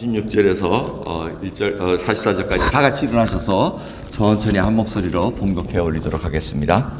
16절에서 44절까지 다 같이 일어나셔서 천천히 한 목소리로 봉독해 올리도록 하겠습니다.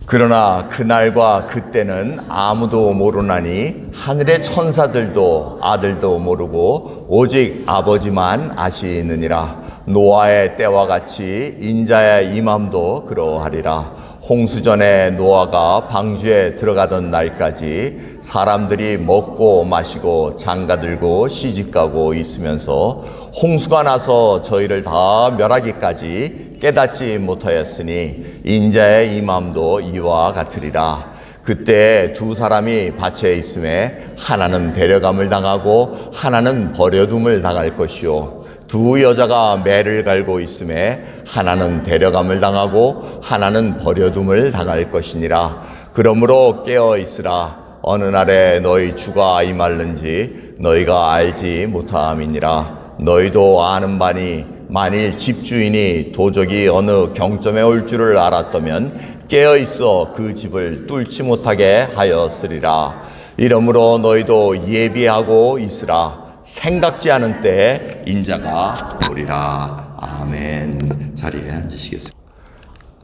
그러나 그날과 그때는 아무도 모르나니 하늘의 천사들도 아들도 모르고 오직 아버지만 아시느니라. 노아의 때와 같이 인자의 임함도 그러하리라. 홍수전에 노아가 방주에 들어가던 날까지 사람들이 먹고 마시고 장가들고 시집가고 있으면서 홍수가 나서 저희를 다 멸하기까지 깨닫지 못하였으니 인자의 임함도 이와 같으리라. 그때 두 사람이 밭에 있음에 하나는 데려감을 당하고 하나는 버려둠을 당할 것이요 두 여자가 매를 갈고 있음에 하나는 데려감을 당하고 하나는 버려둠을 당할 것이니라. 그러므로 깨어 있으라. 어느 날에 너희 주가 임할는지 너희가 알지 못함이니라. 너희도 아는 바니 만일 집주인이 도적이 어느 경점에 올 줄을 알았다면 깨어 있어 그 집을 뚫지 못하게 하였으리라. 이러므로 너희도 예비하고 있으라. 생각지 않은 때에 인자가 오리라. 아멘. 자리에 앉으시겠습니다.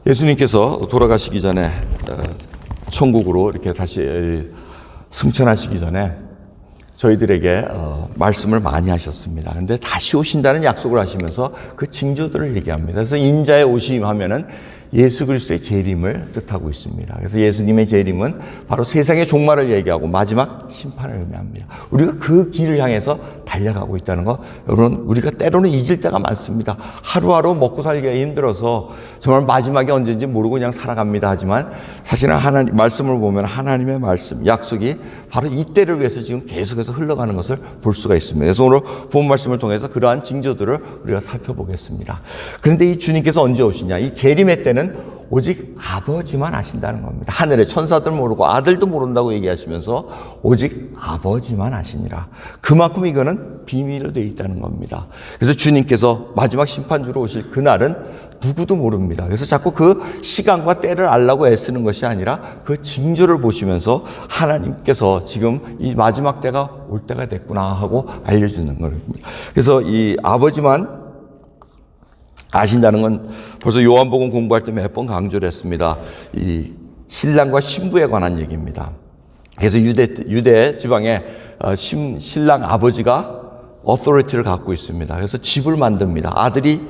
예수님께서 돌아가시기 전에 천국으로 이렇게 다시 승천하시기 전에 저희들에게 말씀을 많이 하셨습니다. 근데 다시 오신다는 약속을 하시면서 그 징조들을 얘기합니다. 그래서 인자의 오심 하면은 예수 그리스도의 재림을 뜻하고 있습니다. 그래서 예수님의 재림은 바로 세상의 종말을 얘기하고 마지막 심판을 의미합니다. 우리가 그 길을 향해서 달려가고 있다는 거, 여러분, 우리가 때로는 잊을 때가 많습니다. 하루하루 먹고 살기가 힘들어서 정말 마지막이 언제인지 모르고 그냥 살아갑니다. 하지만 사실은 하나님 말씀을 보면 하나님의 말씀, 약속이 바로 이때를 위해서 지금 계속해서 흘러가는 것을 볼 수가 있습니다. 그래서 오늘 본 말씀을 통해서 그러한 징조들을 우리가 살펴보겠습니다. 그런데 이 주님께서 언제 오시냐? 이 재림의 때는 오직 아버지만 아신다는 겁니다. 하늘의 천사들 모르고 아들도 모른다고 얘기하시면서 오직 아버지만 아시니라. 그만큼 이거는 비밀로 되어 있다는 겁니다. 그래서 주님께서 마지막 심판주로 오실 그날은 누구도 모릅니다. 그래서 자꾸 그 시간과 때를 알라고 애쓰는 것이 아니라 그 징조를 보시면서 하나님께서 지금 이 마지막 때가 올 때가 됐구나 하고 알려주는 겁니다. 그래서 이 아버지만 아신다는 건 벌써 요한복음 공부할 때 몇 번 강조를 했습니다. 이 신랑과 신부에 관한 얘기입니다. 그래서 유대 지방에 신랑 아버지가 어토리티를 갖고 있습니다. 그래서 집을 만듭니다. 아들이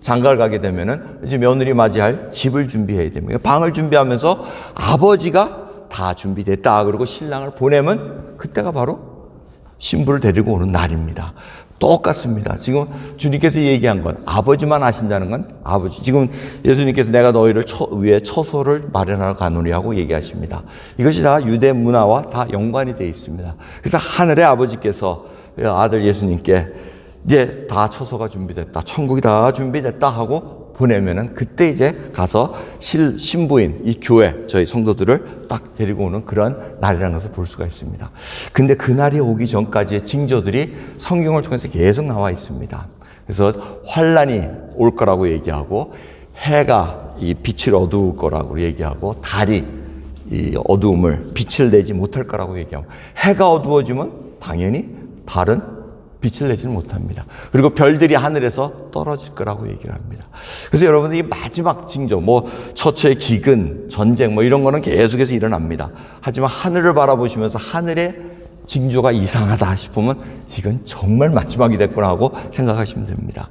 장가를 가게 되면은 이제 며느리 맞이할 집을 준비해야 됩니다. 방을 준비하면서 아버지가 다 준비됐다 그러고 신랑을 보내면 그때가 바로 신부를 데리고 오는 날입니다. 똑같습니다. 지금 주님께서 얘기한 건 아버지만 아신다는 건 아버지. 지금 예수님께서 내가 너희를 위해 처소를 마련하러 가노니 하고 얘기하십니다. 이것이 다 유대 문화와 다 연관이 되어 있습니다. 그래서 하늘의 아버지께서 아들 예수님께 이제 다 처소가 준비됐다. 천국이 다 준비됐다 하고 보내면은 그때 이제 가서 신부인 이 교회 저희 성도들을 딱 데리고 오는 그런 날이라는 것을 볼 수가 있습니다. 근데 그 날이 오기 전까지의 징조들이 성경을 통해서 계속 나와 있습니다. 그래서 환란이 올 거라고 얘기하고 해가 이 빛을 어두울 거라고 얘기하고 달이 이 어두움을 빛을 내지 못할 거라고 얘기하고 해가 어두워지면 당연히 달은 빛을 내지는 못합니다. 그리고 별들이 하늘에서 떨어질 거라고 얘기를 합니다. 그래서 여러분들이 마지막 징조, 처처의 기근, 전쟁, 이런 거는 계속해서 일어납니다. 하지만 하늘을 바라보시면서 하늘의 징조가 이상하다 싶으면 이건 정말 마지막이 됐구나 하고 생각하시면 됩니다.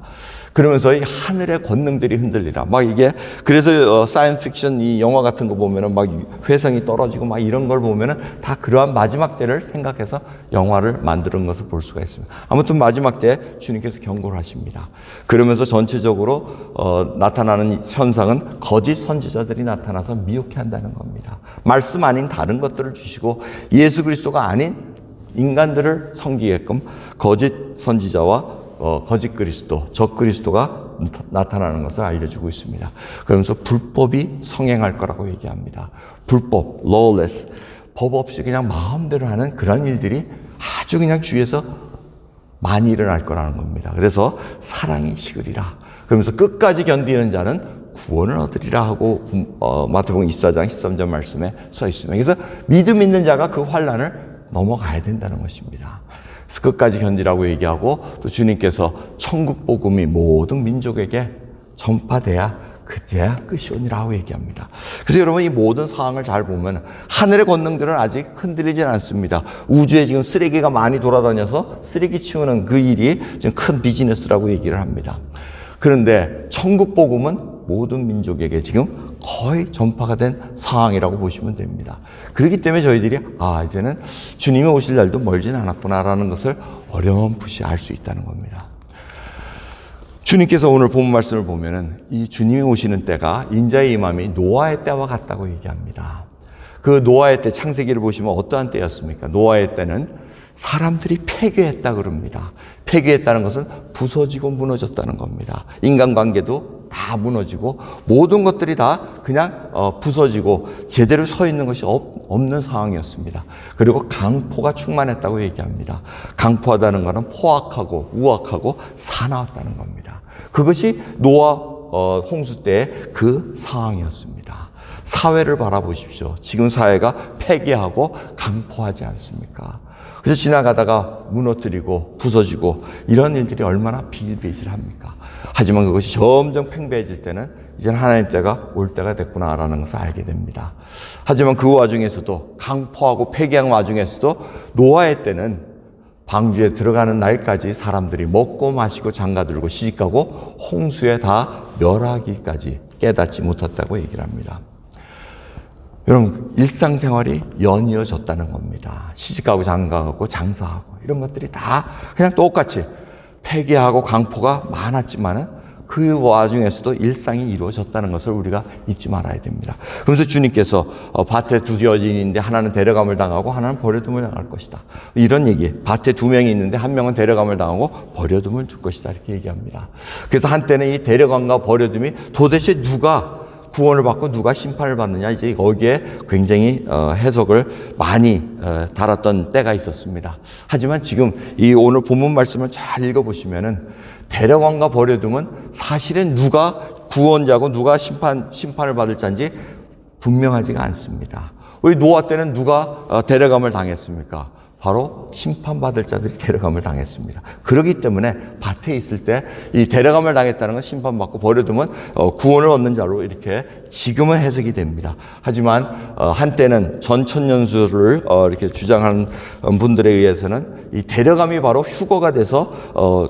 그러면서 이 하늘의 권능들이 흔들리라. 이게, 그래서 사이언스 픽션 이 영화 같은 거 보면은 회성이 떨어지고 이런 걸 보면은 다 그러한 마지막 때를 생각해서 영화를 만드는 것을 볼 수가 있습니다. 아무튼 마지막 때 주님께서 경고를 하십니다. 그러면서 전체적으로, 나타나는 현상은 거짓 선지자들이 나타나서 미혹해 한다는 겁니다. 말씀 아닌 다른 것들을 주시고 예수 그리스도가 아닌 인간들을 섬기게끔 거짓 선지자와 거짓 그리스도, 적 그리스도가 나타나는 것을 알려주고 있습니다. 그러면서 불법이 성행할 거라고 얘기합니다. 불법, lawless, 법 없이 그냥 마음대로 하는 그런 일들이 아주 그냥 주위에서 많이 일어날 거라는 겁니다. 그래서 사랑이 식으리라. 그러면서 끝까지 견디는 자는 구원을 얻으리라 하고 마태복음 24장 13절 말씀에 써 있습니다. 그래서 믿음 있는 자가 그 환난을 넘어가야 된다는 것입니다. 끝까지 견디라고 얘기하고 또 주님께서 천국 복음이 모든 민족에게 전파돼야 그제야 끝이 오니라고 얘기합니다. 그래서 여러분 이 모든 상황을 잘 보면 하늘의 권능들은 아직 흔들리진 않습니다. 우주에 지금 쓰레기가 많이 돌아다녀서 쓰레기 치우는 그 일이 지금 큰 비즈니스라고 얘기를 합니다. 그런데 천국 복음은 모든 민족에게 지금 거의 전파가 된 상황이라고 보시면 됩니다. 그렇기 때문에 저희들이 이제는 주님이 오실 날도 멀진 않았구나라는 것을 어렴풋이 알 수 있다는 겁니다. 주님께서 오늘 본 말씀을 보면은 이 주님이 오시는 때가 인자의 임함이 노아의 때와 같다고 얘기합니다. 그 노아의 때 창세기를 보시면 어떠한 때였습니까? 노아의 때는 사람들이 폐괴했다 그럽니다. 폐괴했다는 것은 부서지고 무너졌다는 겁니다. 인간관계도 다 무너지고 모든 것들이 다 그냥 부서지고 제대로 서 있는 것이 없는 상황이었습니다. 그리고 강포가 충만했다고 얘기합니다. 강포하다는 것은 포악하고 우악하고 사나웠다는 겁니다. 그것이 노아 홍수 때의 그 상황이었습니다. 사회를 바라보십시오. 지금 사회가 폐기하고 강포하지 않습니까? 그래서 지나가다가 무너뜨리고 부서지고 이런 일들이 얼마나 비일비재합니까? 하지만 그것이 점점 팽배해질 때는 이제는 하나님 때가 올 때가 됐구나라는 것을 알게 됩니다. 하지만 그 와중에서도 강포하고 폐기한 와중에서도 노아의 때는 방주에 들어가는 날까지 사람들이 먹고 마시고 장가들고 시집가고 홍수에 다 멸하기까지 깨닫지 못했다고 얘기를 합니다. 여러분 일상생활이 연이어졌다는 겁니다. 시집가고 장가가고 장사하고 이런 것들이 다 그냥 똑같이 폐기하고 강포가 많았지만은 그 와중에서도 일상이 이루어졌다는 것을 우리가 잊지 말아야 됩니다. 그래서 주님께서 밭에 두 여인인데 하나는 데려감을 당하고 하나는 버려둠을 당할 것이다. 이런 얘기. 밭에 두 명이 있는데 한 명은 데려감을 당하고 버려둠을 줄 것이다. 이렇게 얘기합니다. 그래서 한때는 이 데려감과 버려둠이 도대체 누가 구원을 받고 누가 심판을 받느냐, 이제 거기에 굉장히 해석을 많이 달았던 때가 있었습니다. 하지만 지금 이 오늘 본문 말씀을 잘 읽어보시면은 데려감과 버려둠은 사실은 누가 구원자고 누가 심판을 받을 자인지 분명하지가 않습니다. 우리 노아 때는 누가 데려감을 당했습니까? 바로 심판받을 자들이 데려감을 당했습니다. 그렇기 때문에 밭에 있을 때 이 데려감을 당했다는 건 심판받고 버려두면 구원을 얻는 자로 이렇게 지금은 해석이 됩니다. 하지만 한때는 전천년수를 이렇게 주장하는 분들에 의해서는 이 데려감이 바로 휴거가 돼서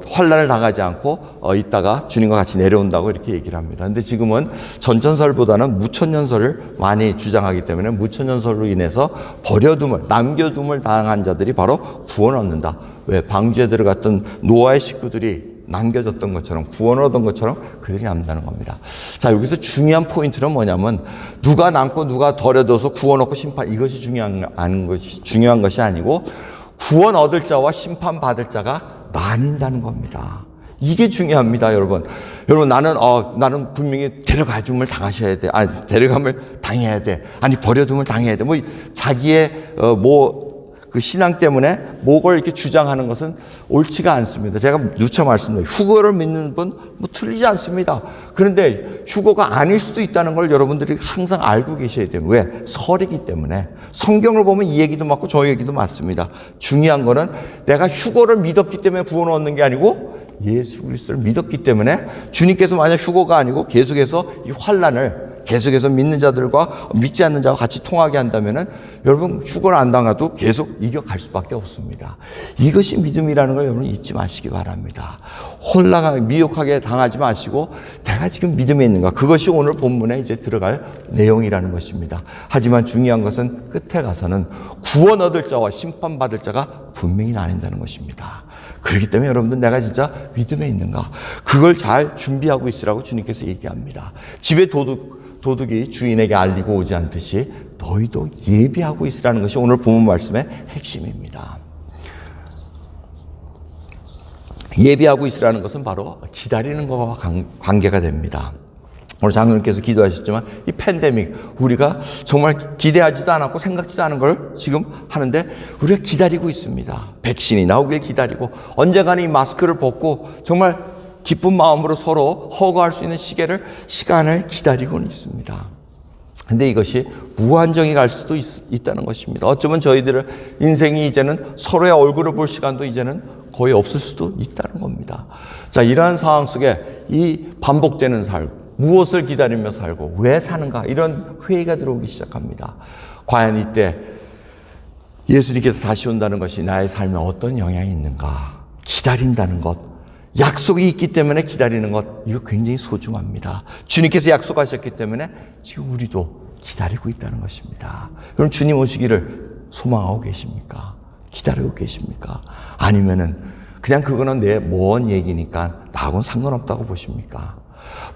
환난을 당하지 않고 있다가 주님과 같이 내려온다고 이렇게 얘기를 합니다. 근데 지금은 전천설보다는 무천년설을 많이 주장하기 때문에 무천년설로 인해서 버려둠을 남겨둠을 당한 자들이 바로 구원을 얻는다. 왜? 방주에 들어갔던 노아의 식구들이 남겨졌던 것처럼 구원을 얻은 것처럼 그들이 남다는 겁니다. 자, 여기서 중요한 포인트는 뭐냐면 누가 남고 누가 버려둬서 구원 얻고 심판, 이것이 중요한 것이 아니고 구원 얻을 자와 심판 받을 자가 나뉜다는 겁니다. 이게 중요합니다, 여러분. 여러분, 나는 분명히 데려가줌을 당하셔야 돼. 데려감을 당해야 돼. 버려둠을 당해야 돼. 자기의 그 신앙 때문에 뭐걸 이렇게 주장하는 것은 옳지가 않습니다. 제가 누차 말씀드려요. 휴거를 믿는 분 틀리지 않습니다. 그런데 휴거가 아닐 수도 있다는 걸 여러분들이 항상 알고 계셔야 돼요. 왜? 설이기 때문에. 성경을 보면 이 얘기도 맞고 저 얘기도 맞습니다. 중요한 거는 내가 휴거를 믿었기 때문에 구원을 얻는 게 아니고 예수 그리스도를 믿었기 때문에 주님께서 만약 휴거가 아니고 계속해서 이 환난을 계속해서 믿는 자들과 믿지 않는 자와 같이 통하게 한다면은 여러분 휴거를 안 당해도 계속 이겨갈 수밖에 없습니다. 이것이 믿음이라는 걸 여러분 잊지 마시기 바랍니다. 혼란하게 미혹하게 당하지 마시고 내가 지금 믿음에 있는가, 그것이 오늘 본문에 이제 들어갈 내용이라는 것입니다. 하지만 중요한 것은 끝에 가서는 구원 얻을 자와 심판받을 자가 분명히 나뉜다는 것입니다. 그렇기 때문에 여러분들 내가 진짜 믿음에 있는가, 그걸 잘 준비하고 있으라고 주님께서 얘기합니다. 집에 도둑이 주인에게 알리고 오지 않듯이 너희도 예비하고 있으라는 것이 오늘 본문 말씀의 핵심입니다. 예비하고 있으라는 것은 바로 기다리는 것과 관계가 됩니다. 오늘 장로님께서 기도하셨지만 이 팬데믹, 우리가 정말 기대하지도 않았고 생각지도 않은 걸 지금 하는데 우리가 기다리고 있습니다. 백신이 나오길 기다리고 언젠가는 이 마스크를 벗고 정말 기쁜 마음으로 서로 허거할 수 있는 시간을 기다리고는 있습니다. 근데 이것이 무한정이 갈 수도 있다는 것입니다. 어쩌면 저희들의 인생이 이제는 서로의 얼굴을 볼 시간도 이제는 거의 없을 수도 있다는 겁니다. 자, 이러한 상황 속에 이 반복되는 삶, 무엇을 기다리며 살고 왜 사는가, 이런 회의가 들어오기 시작합니다. 과연 이때 예수님께서 다시 온다는 것이 나의 삶에 어떤 영향이 있는가? 기다린다는 것, 약속이 있기 때문에 기다리는 것, 이거 굉장히 소중합니다. 주님께서 약속하셨기 때문에 지금 우리도 기다리고 있다는 것입니다. 그럼 주님 오시기를 소망하고 계십니까? 기다리고 계십니까? 아니면은 그냥 그거는 내 먼 얘기니까 나하고는 상관없다고 보십니까?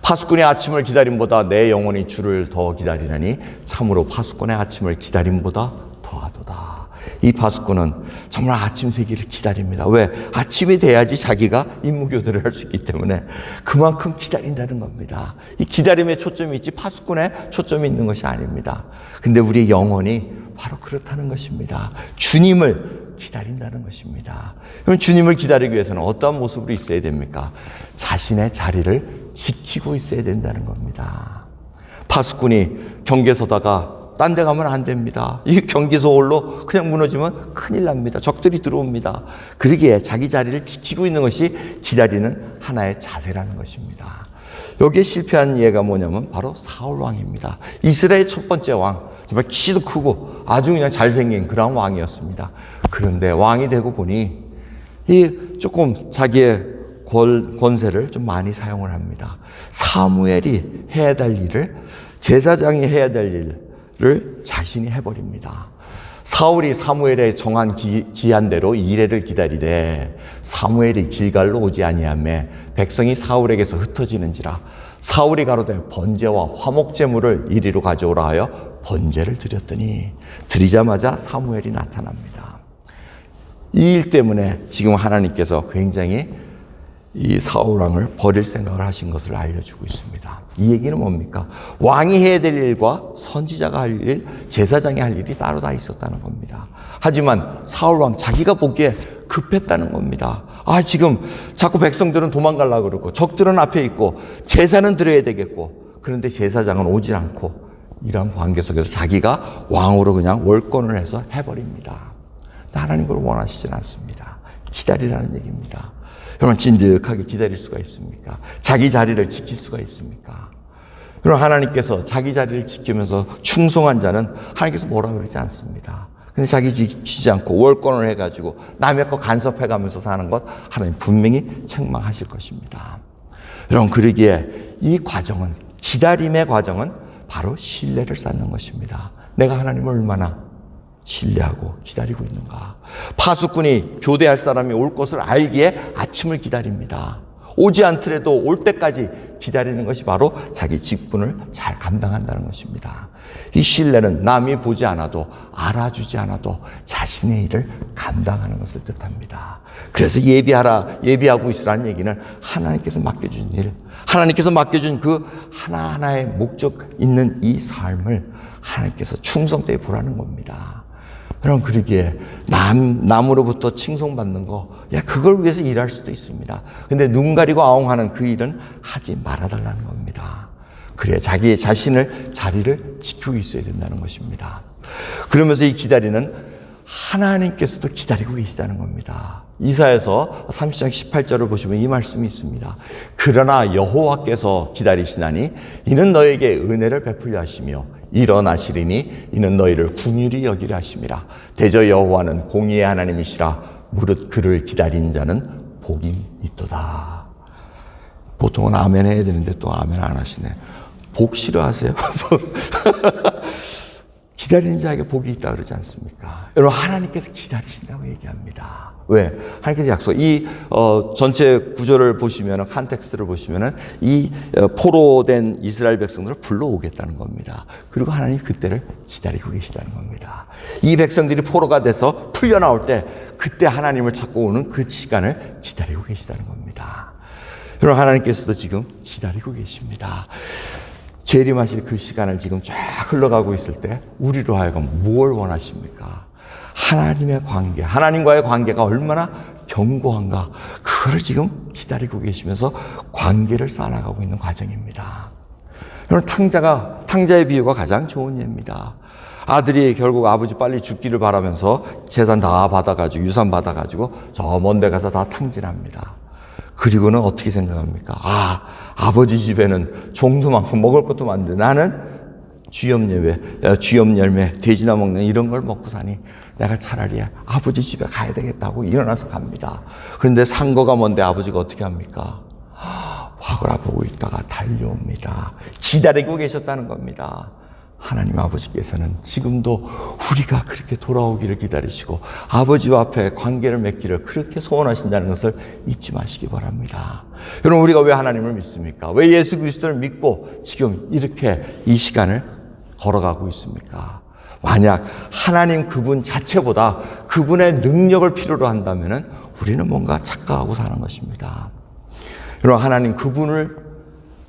파수꾼의 아침을 기다림보다 내 영혼이 주를 더 기다리느니 참으로 파수꾼의 아침을 기다림보다 더하도다. 이 파수꾼은 정말 아침 세기를 기다립니다. 왜? 아침이 돼야지 자기가 임무교대를 할 수 있기 때문에 그만큼 기다린다는 겁니다. 이 기다림에 초점이 있지 파수꾼에 초점이 있는 것이 아닙니다. 근데 우리의 영혼이 바로 그렇다는 것입니다. 주님을 기다린다는 것입니다. 그럼 주님을 기다리기 위해서는 어떠한 모습으로 있어야 됩니까? 자신의 자리를 지키고 있어야 된다는 겁니다. 파수꾼이 경계에 서다가 딴 데 가면 안 됩니다. 이 경계소 홀로 그냥 무너지면 큰일 납니다. 적들이 들어옵니다. 그러기에 자기 자리를 지키고 있는 것이 기다리는 하나의 자세라는 것입니다. 여기에 실패한 예가 뭐냐면 바로 사울 왕입니다. 이스라엘 첫 번째 왕, 정말 키도 크고 아주 그냥 잘생긴 그런 왕이었습니다. 그런데 왕이 되고 보니 이 조금 자기의 권세를 좀 많이 사용을 합니다. 사무엘이 해야 될 일을, 제사장이 해야 될 일을 자신이 해버립니다. 사울이 사무엘의 정한 기한대로 이레를 기다리되 사무엘이 길갈로 오지 아니하매 백성이 사울에게서 흩어지는지라 사울이 가로되 번제와 화목제물을 이리로 가져오라 하여 번제를 드렸더니 드리자마자 사무엘이 나타납니다. 이 일 때문에 지금 하나님께서 굉장히 이 사울 왕을 버릴 생각을 하신 것을 알려주고 있습니다. 이 얘기는 뭡니까? 왕이 해야 될 일과 선지자가 할 일, 제사장이 할 일이 따로 다 있었다는 겁니다. 하지만 사울 왕 자기가 보기에 급했다는 겁니다. 지금 자꾸 백성들은 도망가려고 그러고 적들은 앞에 있고 제사는 드려야 되겠고 그런데 제사장은 오질 않고 이런 관계 속에서 자기가 왕으로 그냥 월권을 해서 해버립니다. 하나님 그걸 원하시진 않습니다. 기다리라는 얘기입니다. 여러분 진득하게 기다릴 수가 있습니까? 자기 자리를 지킬 수가 있습니까? 그럼 하나님께서 자기 자리를 지키면서 충성한 자는 하나님께서 뭐라 그러지 않습니다. 근데 자기 지키지 않고 월권을 해가지고 남의 거 간섭해가면서 사는 것 하나님 분명히 책망하실 것입니다. 여러분 그러기에 이 과정은, 기다림의 과정은 바로 신뢰를 쌓는 것입니다. 내가 하나님을 얼마나 신뢰하고 기다리고 있는가. 파수꾼이 교대할 사람이 올 것을 알기에 아침을 기다립니다. 오지 않더라도 올 때까지 기다리는 것이 바로 자기 직분을 잘 감당한다는 것입니다. 이 신뢰는 남이 보지 않아도, 알아주지 않아도 자신의 일을 감당하는 것을 뜻합니다. 그래서 예비하고 있으라는 얘기는 하나님께서 맡겨준 일, 하나님께서 맡겨준 그 하나하나의 목적 있는 이 삶을 하나님께서 충성되게 보라는 겁니다. 여러분 그러기에 남으로부터 칭송받는 거, 그걸 위해서 일할 수도 있습니다. 근데 눈 가리고 아웅하는 그 일은 하지 말아달라는 겁니다. 그래야 자기 자신을, 자리를 지키고 있어야 된다는 것입니다. 그러면서 이 기다리는 하나님께서도 기다리고 계시다는 겁니다. 이사야서 30장 18절을 보시면 이 말씀이 있습니다. 그러나 여호와께서 기다리시나니 이는 너에게 은혜를 베풀려 하시며 일어나시리니 이는 너희를 긍휼히 여기려 하심이라. 대저 여호와는 공의의 하나님이시라. 무릇 그를 기다린 자는 복이 있도다. 보통은 아멘 해야 되는데 또 아멘 안 하시네. 복 싫어하세요? 기다리는 자에게 복이 있다 그러지 않습니까? 여러분 하나님께서 기다리신다고 얘기합니다. 왜? 하나님께서 약속. 이 전체 구조를 보시면, 컨텍스트를 보시면 이 포로된 이스라엘 백성들을 불러오겠다는 겁니다. 그리고 하나님 그때를 기다리고 계시다는 겁니다. 이 백성들이 포로가 돼서 풀려나올 때 그때 하나님을 찾고 오는 그 시간을 기다리고 계시다는 겁니다. 여러분 하나님께서도 지금 기다리고 계십니다. 재림하실 그 시간을 지금 쫙 흘러가고 있을 때 우리로 하여금 무엇을 원하십니까? 하나님의 관계, 하나님과의 관계가 얼마나 견고한가, 그걸 지금 기다리고 계시면서 관계를 쌓아나가고 있는 과정입니다. 여러분, 탕자의 비유가 가장 좋은 예입니다. 아들이 결국 아버지 빨리 죽기를 바라면서 재산 다 받아가지고, 유산 받아가지고 저 먼 데 가서 다 탕진합니다. 그리고는 어떻게 생각합니까? 아버지 집에는 종도 많고 먹을 것도 많은데 나는 쥐염 열매, 돼지나 먹는 이런 걸 먹고 사니 내가 차라리 아버지 집에 가야 되겠다고 일어나서 갑니다. 그런데 상거가 먼데 아버지가 어떻게 합니까? 화그라보고 있다가 달려옵니다. 기다리고 계셨다는 겁니다. 하나님 아버지께서는 지금도 우리가 그렇게 돌아오기를 기다리시고 아버지와 앞에 관계를 맺기를 그렇게 소원하신다는 것을 잊지 마시기 바랍니다. 여러분, 우리가 왜 하나님을 믿습니까? 왜 예수 그리스도를 믿고 지금 이렇게 이 시간을 걸어가고 있습니까? 만약 하나님 그분 자체보다 그분의 능력을 필요로 한다면 우리는 뭔가 착각하고 사는 것입니다. 여러분, 하나님 그분을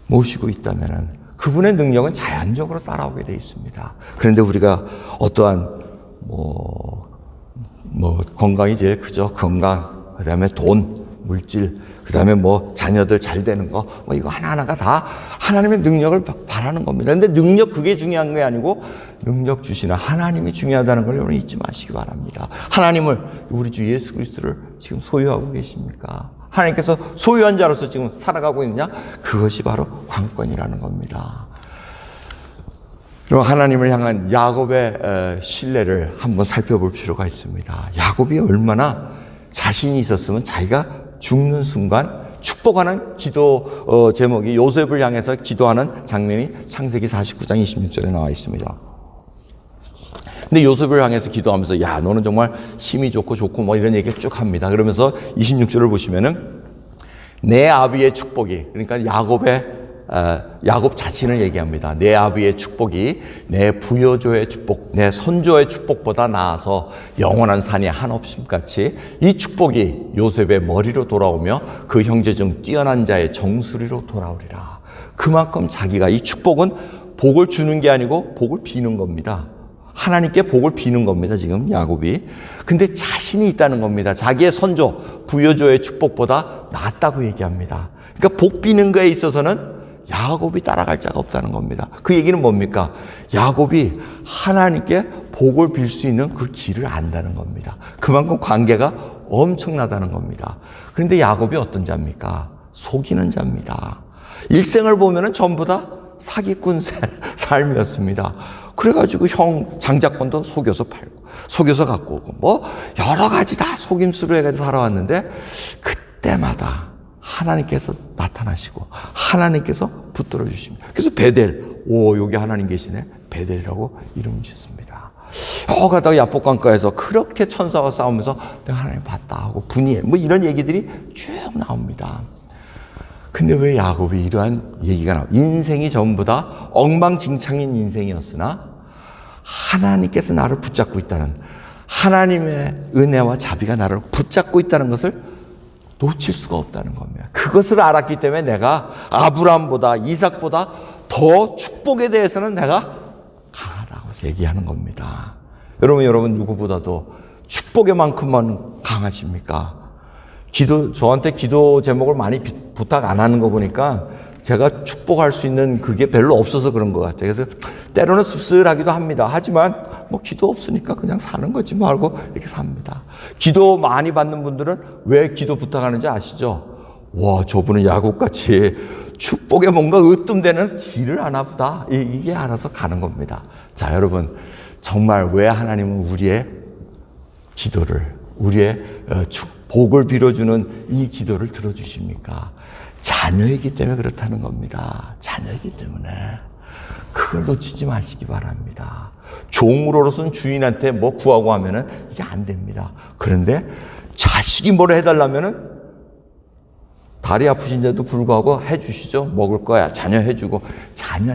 모시고 있다면 그분의 능력은 자연적으로 따라오게 되어 있습니다. 그런데 우리가 어떠한 건강이 제일 크죠. 건강, 그 다음에 돈, 물질, 그 다음에 자녀들 잘 되는 거, 이거 하나하나가 다 하나님의 능력을 바라는 겁니다. 근데 능력 그게 중요한 게 아니고 능력 주시는 하나님이 중요하다는 걸 여러분 잊지 마시기 바랍니다. 하나님을, 우리 주 예수 그리스도를 지금 소유하고 계십니까? 하나님께서 소유한 자로서 지금 살아가고 있느냐? 그것이 바로 관건이라는 겁니다. 여러분, 하나님을 향한 야곱의 신뢰를 한번 살펴볼 필요가 있습니다. 야곱이 얼마나 자신이 있었으면 자기가 죽는 순간 축복하는 기도 제목이 요셉을 향해서 기도하는 장면이 창세기 49장 26절에 나와 있습니다. 근데 요셉을 향해서 기도하면서 야, 너는 정말 힘이 좋고 이런 얘기 쭉 합니다. 그러면서 26절을 보시면은 내 아비의 축복이, 그러니까 야곱 자신을 얘기합니다. 내 아비의 축복이 내 부여조의 축복, 내 손조의 축복보다 나아서 영원한 산이 한없음같이 이 축복이 요셉의 머리로 돌아오며 그 형제 중 뛰어난 자의 정수리로 돌아오리라. 그만큼 자기가, 이 축복은 복을 주는 게 아니고 복을 비는 겁니다. 하나님께 복을 비는 겁니다, 지금 야곱이. 근데 자신이 있다는 겁니다. 자기의 선조, 부여조의 축복보다 낫다고 얘기합니다. 그러니까 복 비는 거에 있어서는 야곱이 따라갈 자가 없다는 겁니다. 그 얘기는 뭡니까? 야곱이 하나님께 복을 빌 수 있는 그 길을 안다는 겁니다. 그만큼 관계가 엄청나다는 겁니다. 그런데 야곱이 어떤 자입니까? 속이는 자입니다. 일생을 보면은 전부 다 사기꾼 삶이었습니다. 그래가지고 형 장자권도 속여서 팔고, 속여서 갖고 오고, 여러 가지 다 속임수로 해가지고 살아왔는데, 그때마다 하나님께서 나타나시고, 하나님께서 붙들어 주십니다. 그래서 베델, 여기 하나님 계시네. 베델이라고 이름 짓습니다. 가다가 야복강가에서 그렇게 천사와 싸우면서 내가 하나님 봤다 하고 분이해. 이런 얘기들이 쭉 나옵니다. 근데 왜 야곱이 이러한 얘기가 나와? 인생이 전부 다 엉망진창인 인생이었으나 하나님께서 나를 붙잡고 있다는, 하나님의 은혜와 자비가 나를 붙잡고 있다는 것을 놓칠 수가 없다는 겁니다. 그것을 알았기 때문에 내가 아브라함보다, 이삭보다 더 축복에 대해서는 내가 강하다고 얘기하는 겁니다. 여러분 누구보다도 축복에만큼만 강하십니까? 저한테 기도 제목을 많이 부탁 안 하는 거 보니까 제가 축복할 수 있는 그게 별로 없어서 그런 것 같아요. 그래서 때로는 씁쓸하기도 합니다. 하지만 기도 없으니까 그냥 사는 거지 말고 이렇게 삽니다. 기도 많이 받는 분들은 왜 기도 부탁하는지 아시죠? 저분은 야곱같이 축복에 뭔가 으뜸되는 길을 아나 보다. 이게 알아서 가는 겁니다. 자, 여러분, 정말 왜 하나님은 우리의 기도를, 우리의 복을 빌어주는 이 기도를 들어주십니까? 자녀이기 때문에 그렇다는 겁니다. 자녀이기 때문에. 그걸 놓치지 마시기 바랍니다. 종으로서는 주인한테 구하고 하면은 이게 안 됩니다. 그런데 자식이 뭐를 해달라면은 다리 아프신데도 불구하고 해주시죠. 먹을 거야. 자녀 해주고.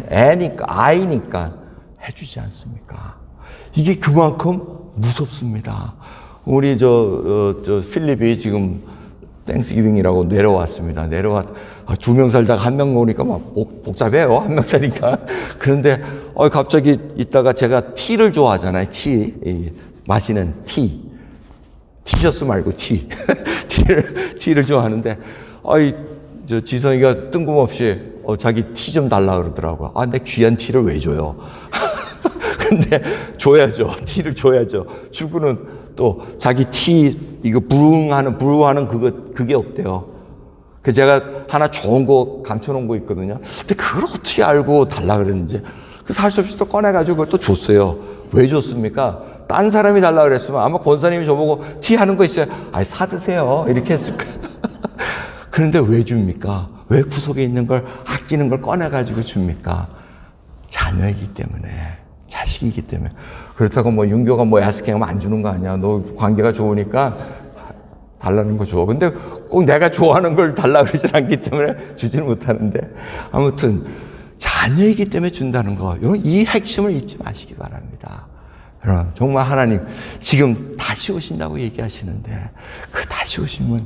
애니까, 아이니까 해주지 않습니까? 이게 그만큼 무섭습니다. 우리 필립이 지금 땡스기빙이라고 내려왔습니다. 두 명 살다가 한 명 오니까 복잡해요. 한 명 사니까. 그런데 갑자기 있다가 제가 티를 좋아하잖아요. 마시는 티셔츠 말고 티를 좋아하는데 저 지성이가 뜬금없이 자기 티 좀 달라 그러더라고요. 아, 내 귀한 티를 왜 줘요? 근데 줘야죠. 티를 줘야죠. 주고는 또 자기 티 이거 부릉하는 그게 없대요. 그 제가 하나 좋은 거 감춰놓은 거 있거든요. 근데 그걸 어떻게 알고 달라 그랬는지 그 살 수 없이 또 꺼내가지고 그걸 또 줬어요. 왜 줬습니까? 딴 사람이 달라 그랬으면 아마 권사님이 저보고 티 하는 거 있어요. 아이, 사드세요. 이렇게 했을 거예요. 그런데 왜 줍니까? 왜 구석에 있는 걸 아끼는 걸 꺼내가지고 줍니까? 자녀이기 때문에, 자식이기 때문에. 그렇다고 뭐 윤교가 뭐 야스king 하면 안 주는 거 아니야. 너 관계가 좋으니까 달라는 거 줘. 근데 꼭 내가 좋아하는 걸 달라 그러진 않기 때문에 주지는 못하는데. 아무튼 자녀이기 때문에 준다는 거. 이 핵심을 잊지 마시기 바랍니다. 여러분, 정말 하나님 지금 다시 오신다고 얘기하시는데 그 다시 오심은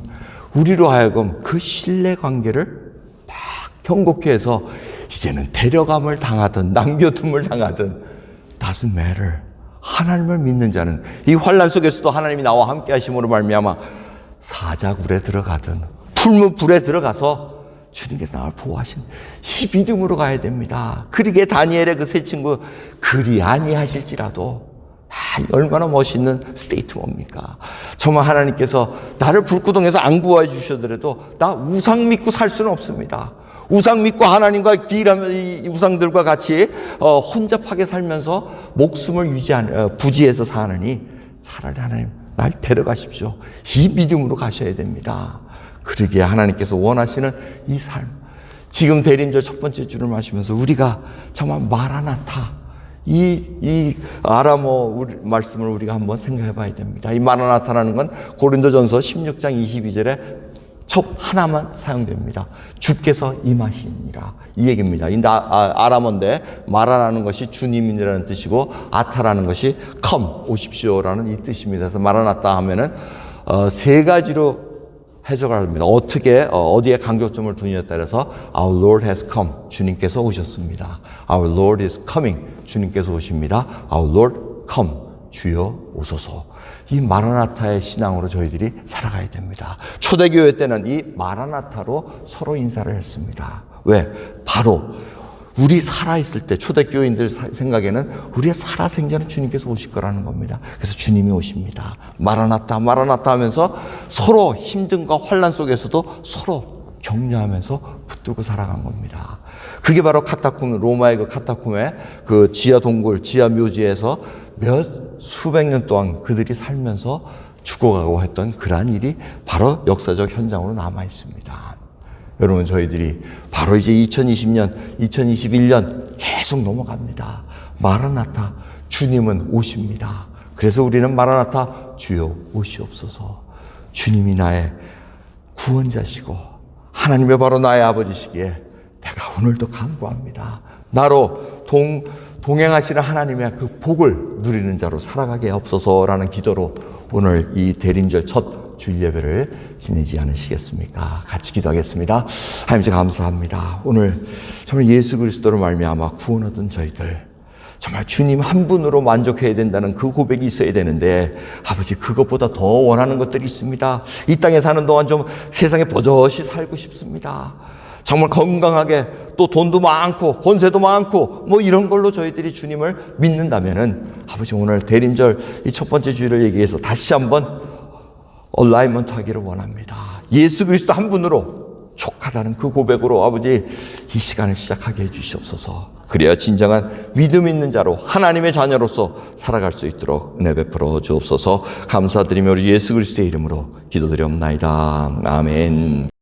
우리로 하여금 그 신뢰 관계를 막 경고케 해서 이제는 데려감을 당하든 남겨둠을 당하든 doesn't matter. 하나님을 믿는 자는 이 환난 속에서도 하나님이 나와 함께 하심으로 말미암아 사자굴에 들어가든 풀무불에 들어가서 주님께서 나를 보호하신 이 믿음으로 가야 됩니다. 그러게 다니엘의 그 세 친구 그리 아니하실지라도 얼마나 멋있는 스테이트먼입니까? 정말 하나님께서 나를 불구덩에서 안 구해 주셔더라도 나 우상 믿고 살 수는 없습니다. 우상 믿고 하나님과 딜하면 이 우상들과 같이 혼잡하게 살면서 목숨을 부지해서 사느니 차라리 하나님 날 데려가십시오. 이 믿음으로 가셔야 됩니다. 그러기에 하나님께서 원하시는 이 삶, 지금 대림절 첫 번째 주를 마시면서 우리가 정말 마라나타 이 아람어 말씀을 우리가 한번 생각해 봐야 됩니다. 이 마라나타라는 건 고린도전서 16장 22절에 첫 하나만 사용됩니다. 주께서 임하시니라 이 얘기입니다. 이 아람어인데 마라라는 것이 주님이라는 뜻이고 아타라는 것이 come 오십시오라는 이 뜻입니다. 그래서 마라나타 하면은 세 가지로 해석을 합니다. 어디에 간격점을 두느냐에 따라서 Our Lord has come. 주님께서 오셨습니다. Our Lord is coming. 주님께서 오십니다. Our Lord come. 주여 오소서. 이 마라나타의 신앙으로 저희들이 살아가야 됩니다. 초대교회 때는 이 마라나타로 서로 인사를 했습니다. 왜? 바로 우리 살아있을 때 초대교인들 생각에는 우리의 살아생전은 주님께서 오실 거라는 겁니다. 그래서 주님이 오십니다. 마라나타 마라나타 하면서 서로 힘든과 환난 속에서도 서로 격려하면서 붙들고 살아간 겁니다. 그게 바로 로마의 그 카타콤의 그 지하 동굴, 지하 묘지에서 수백 년 동안 그들이 살면서 죽어가고 했던 그러한 일이 바로 역사적 현장으로 남아 있습니다. 여러분, 저희들이 바로 이제 2020년, 2021년 계속 넘어갑니다. 마라나타, 주님은 오십니다. 그래서 우리는 마라나타, 주여 오시옵소서. 주님이 나의 구원자시고 하나님의 바로 나의 아버지시기에 내가 오늘도 간구합니다. 나로 동행하시는 하나님의 그 복을 누리는 자로 살아가게 없어서라는 기도로 오늘 이 대림절 첫 주일 예배를 지내지 않으시겠습니까? 같이 기도하겠습니다. 하나님, 감사합니다. 오늘 정말 예수 그리스도로 말미암아 구원 얻은 저희들, 정말 주님 한 분으로 만족해야 된다는 그 고백이 있어야 되는데 아버지, 그것보다 더 원하는 것들이 있습니다. 이 땅에 사는 동안 좀 세상에 버젓이 살고 싶습니다. 정말 건강하게, 또 돈도 많고 권세도 많고 뭐 이런 걸로 저희들이 주님을 믿는다면은 아버지, 오늘 대림절 이 첫 번째 주일을 얘기해서 다시 한번 얼라이먼트 하기를 원합니다. 예수 그리스도 한 분으로 족하다는 그 고백으로 아버지 이 시간을 시작하게 해주시옵소서. 그래야 진정한 믿음 있는 자로 하나님의 자녀로서 살아갈 수 있도록 은혜 베풀어 주옵소서. 감사드리며 우리 예수 그리스도의 이름으로 기도드리옵나이다. 아멘.